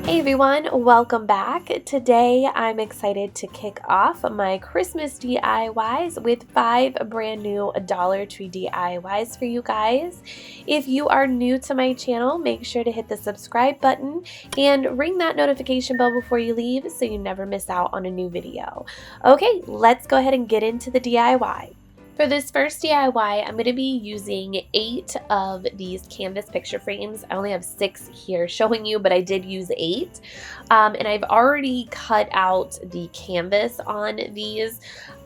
Hey everyone, welcome back. Today I'm excited to kick off my Christmas DIYs with 5 brand new Dollar Tree DIYs for you guys. If you are new to my channel, make sure to hit the subscribe button and ring that notification bell before you leave so you never miss out on a new video. Okay, let's go ahead and get into the DIY. For this first DIY, I'm going to be using 8 of these canvas picture frames. I only have 6 here showing you, but I did use 8. And I've already cut out the canvas on these.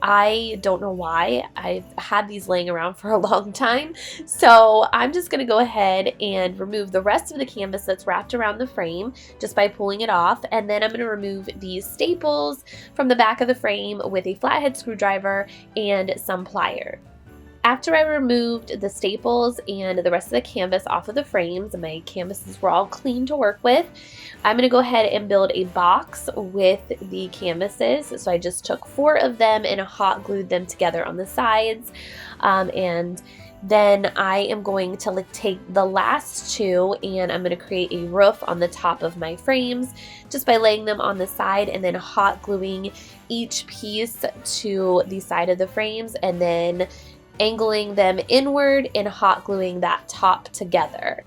I don't know why. I've had these laying around for a long time. So I'm just going to go ahead and remove the rest of the canvas that's wrapped around the frame just by pulling it off. And then I'm going to remove these staples from the back of the frame with a flathead screwdriver and some pliers. After I removed the staples and the rest of the canvas off of the frames, and my canvases were all clean to work with, I'm going to go ahead and build a box with the canvases. So I just took 4 of them and hot glued them together on the sides. And then I am going to take the last 2 and I'm going to create a roof on the top of my frames just by laying them on the side and then hot gluing each piece to the side of the frames and then angling them inward and hot gluing that top together.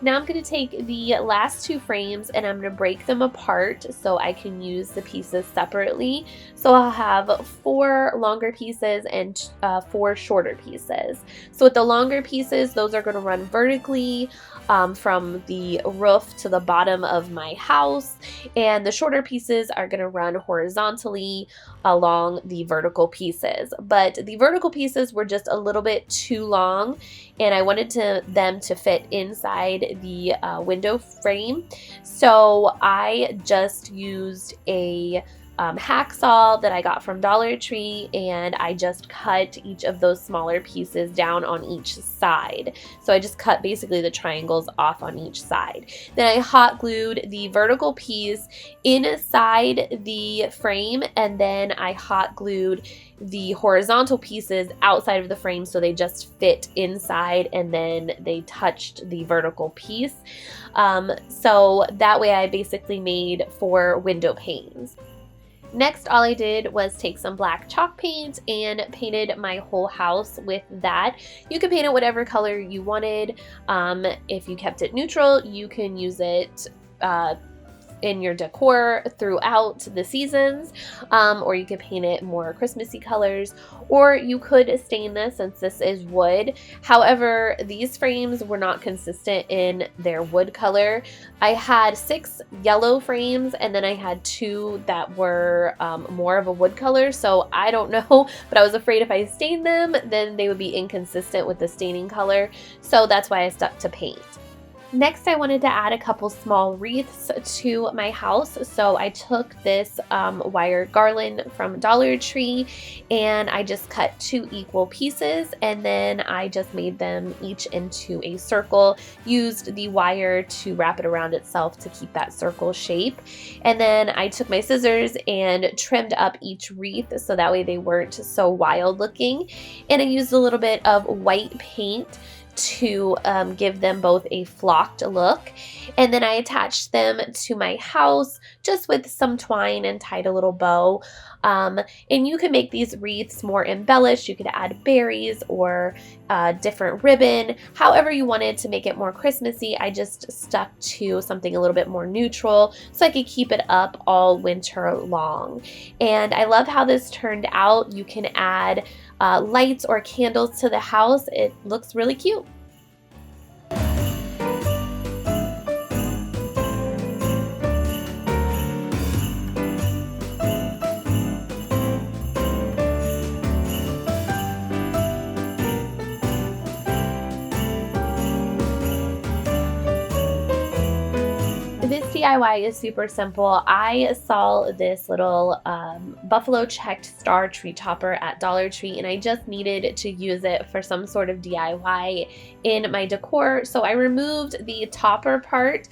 Now I'm going to take the last 2 frames and I'm going to break them apart so I can use the pieces separately. So I'll have 4 longer pieces and 4 shorter pieces. So with the longer pieces, those are going to run vertically from the roof to the bottom of my house, and the shorter pieces are going to run horizontally along the vertical pieces. But the vertical pieces were just a little bit too long and I wanted them to fit inside the window frame. So I just used a hacksaw that I got from Dollar Tree and I just cut each of those smaller pieces down on each side. So I just cut basically the triangles off on each side. Then I hot glued the vertical piece inside the frame and then I hot glued the horizontal pieces outside of the frame so they just fit inside and then they touched the vertical piece. So that way I basically made 4 window panes. Next, all I did was take some black chalk paint and painted my whole house with that. You can paint it whatever color you wanted. If you kept it neutral, you can use it in your decor throughout the seasons, or you could paint it more Christmassy colors, or you could stain this since this is wood. However, these frames were not consistent in their wood color. I had 6 yellow frames and then I had 2 that were more of a wood color, so I don't know, but I was afraid if I stained them then they would be inconsistent with the staining color, so that's why I stuck to paint. Next, I wanted to add a couple small wreaths to my house, so I took this wire garland from Dollar Tree and I just cut 2 equal pieces and then I just made them each into a circle, used the wire to wrap it around itself to keep that circle shape, and then I took my scissors and trimmed up each wreath so that way they weren't so wild looking, and I used a little bit of white paint to give them both a flocked look, and then I attached them to my house just with some twine and tied a little bow. And you can make these wreaths more embellished. You could add berries or different ribbon, however you wanted to make it more Christmassy. I just stuck to something a little bit more neutral so I could keep it up all winter long. And I love how this turned out. You can add lights or candles to the house. It looks really cute. This DIY is super simple. I saw this little buffalo checked star tree topper at Dollar Tree and I just needed to use it for some sort of DIY in my decor. So I removed the topper part,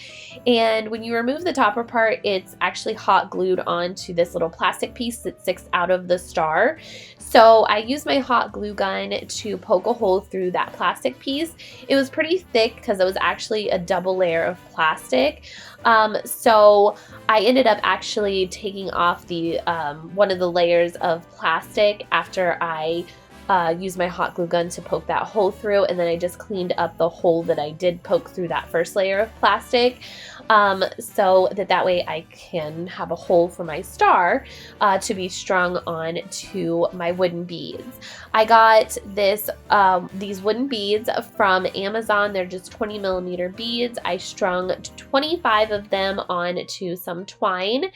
and when you remove the topper part, it's actually hot glued onto this little plastic piece that sticks out of the star. So I used my hot glue gun to poke a hole through that plastic piece. It was pretty thick because it was actually a double layer of plastic. So I ended up actually taking off the one of the layers of plastic after I used my hot glue gun to poke that hole through, and then I just cleaned up the hole that I did poke through that first layer of plastic, so that way I can have a hole for my star to be strung on to my wooden beads. I got these wooden beads from Amazon. They're just 20mm beads. I strung 25 of them onto some twine,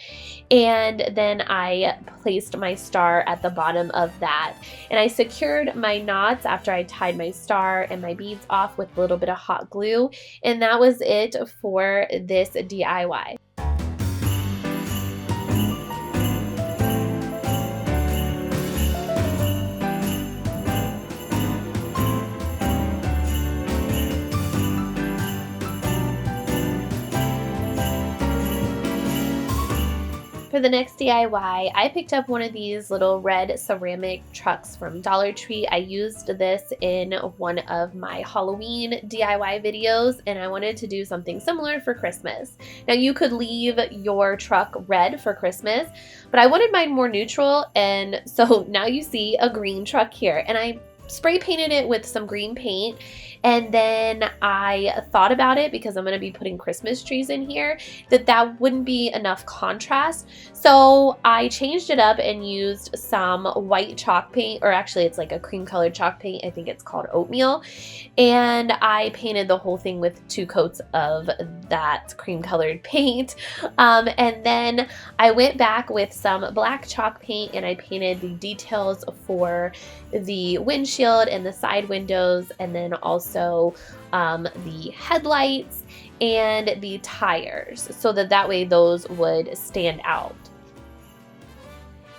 and then I placed my star at the bottom of that. And I secured my knots after I tied my star and my beads off with a little bit of hot glue, and that was it for this DIY. For the next DIY, I picked up one of these little red ceramic trucks from Dollar Tree. I used this in one of my Halloween DIY videos, and I wanted to do something similar for Christmas. Now, you could leave your truck red for Christmas, but I wanted mine more neutral, and so now you see a green truck here, and I spray painted it with some green paint. And then I thought about it, because I'm going to be putting Christmas trees in here, that wouldn't be enough contrast. So I changed it up and used some white chalk paint, or actually it's like a cream colored chalk paint. I think it's called Oatmeal. And I painted the whole thing with 2 coats of that cream colored paint. And then I went back with some black chalk paint and I painted the details for the windshield and the side windows, and then also the headlights and the tires, so that way those would stand out.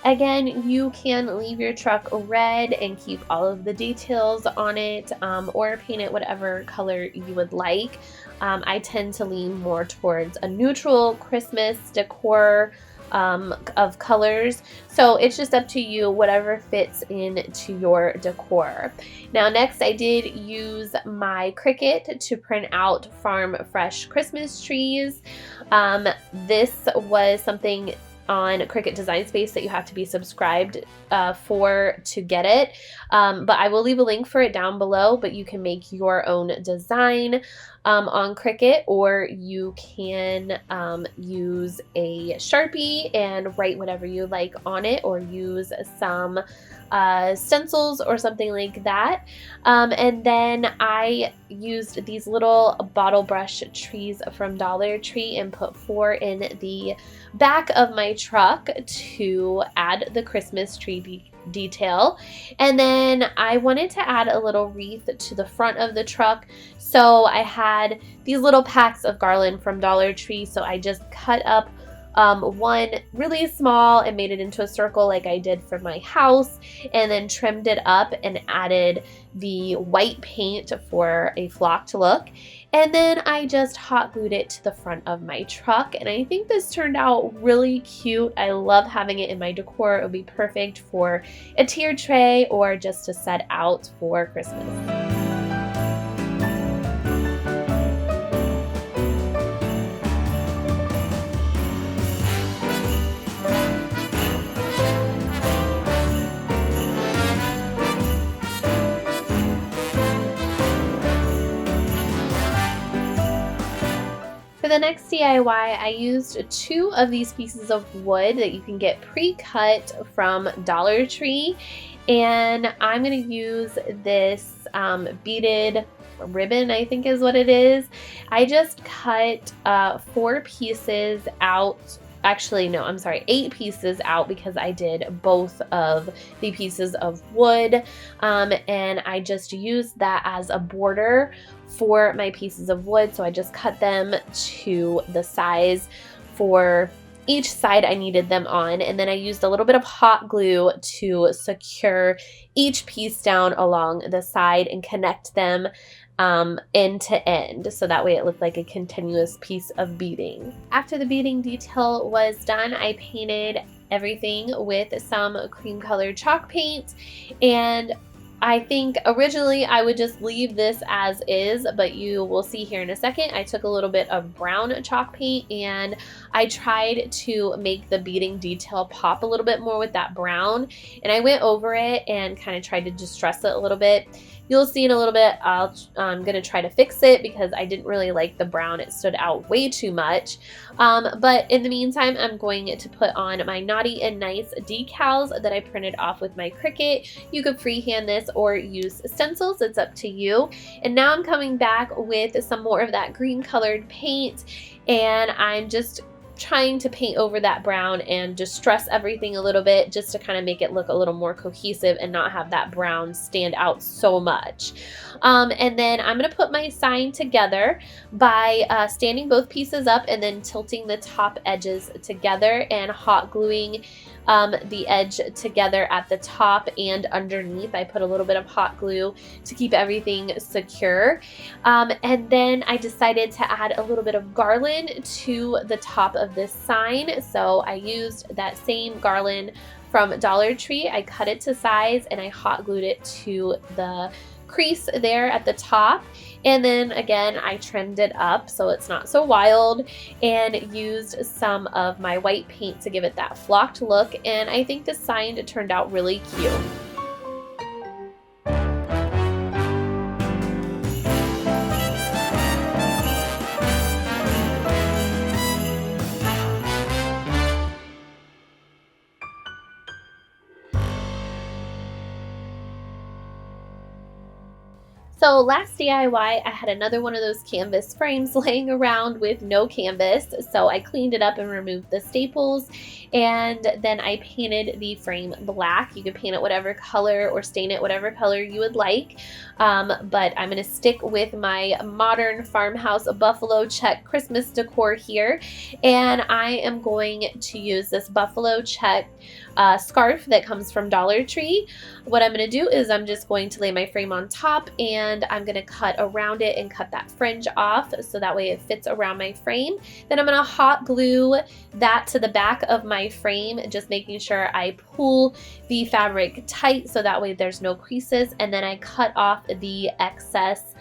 Again, you can leave your truck red and keep all of the details on it, or paint it whatever color you would like. I tend to lean more towards a neutral Christmas decor of colors, so it's just up to you, whatever fits into your decor. Now, next I did use my Cricut to print out Farm Fresh Christmas trees. This was something on Cricut Design Space that you have to be subscribed for to get it, but I will leave a link for it down below. But you can make your own design on Cricut, or you can use a Sharpie and write whatever you like on it, or use some stencils or something like that. And then I used these little bottle brush trees from Dollar Tree and put 4 in the back of my truck to add the Christmas tree detail. And then I wanted to add a little wreath to the front of the truck, so I had these little packs of garland from Dollar Tree, so I just cut up one really small and made it into a circle like I did for my house, and then trimmed it up and added the white paint for a flocked look. And then I just hot glued it to the front of my truck, and I think this turned out really cute. I love having it in my decor. It would be perfect for a tier tray or just to set out for Christmas. For the next DIY, I used 2 of these pieces of wood that you can get pre-cut from Dollar Tree, and I'm going to use this beaded ribbon, I think is what it is. I just cut 4 pieces out. Actually, no, I'm sorry, 8 pieces out, because I did both of the pieces of wood, and I just used that as a border for my pieces of wood. So I just cut them to the size for each side I needed them on, and then I used a little bit of hot glue to secure each piece down along the side and connect them end to end, so that way it looked like a continuous piece of beading. After the beading detail was done, I painted everything with some cream colored chalk paint, and I think originally I would just leave this as is, but you will see here in a second, I took a little bit of brown chalk paint and I tried to make the beading detail pop a little bit more with that brown. And I went over it and kind of tried to distress it a little bit. You'll see in a little bit, I'm going to try to fix it because I didn't really like the brown. It stood out way too much. But in the meantime, I'm going to put on my Naughty and Nice decals that I printed off with my Cricut. You could freehand this or use stencils. It's up to you. And now I'm coming back with some more of that green colored paint, and I'm just trying to paint over that brown and distress everything a little bit just to kind of make it look a little more cohesive and not have that brown stand out so much. And then I'm going to put my sign together by standing both pieces up and then tilting the top edges together and hot gluing the edge together at the top and underneath. I put a little bit of hot glue to keep everything secure. And then I decided to add a little bit of garland to the top of this sign. So I used that same garland from Dollar Tree. I cut it to size and I hot glued it to the crease there at the top. And then again, I trimmed it up so it's not so wild and used some of my white paint to give it that flocked look. And I think the sign turned out really cute. So last DIY, I had another one of those canvas frames laying around with no canvas. So I cleaned it up and removed the staples, and then I painted the frame black. You can paint it whatever color or stain it whatever color you would like. But I'm gonna stick with my modern farmhouse buffalo check Christmas decor here. And I am going to use this buffalo check scarf that comes from Dollar Tree. What I'm gonna do is I'm just going to lay my frame on top, and I'm going to cut around it and cut that fringe off so that way it fits around my frame. Then I'm going to hot glue that to the back of my frame, just making sure I pull the fabric tight so that way there's no creases, and then I cut off the excess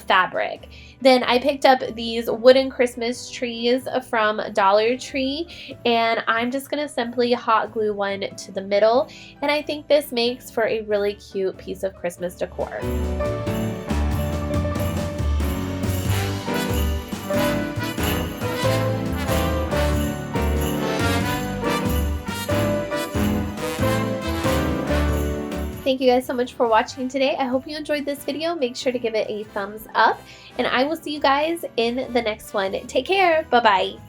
fabric. Then I picked up these wooden Christmas trees from Dollar Tree, and I'm just going to simply hot glue one to the middle, and I think this makes for a really cute piece of Christmas decor. Thank you guys so much for watching today. I hope you enjoyed this video. Make sure to give it a thumbs up, and I will see you guys in the next one. Take care. Bye-bye.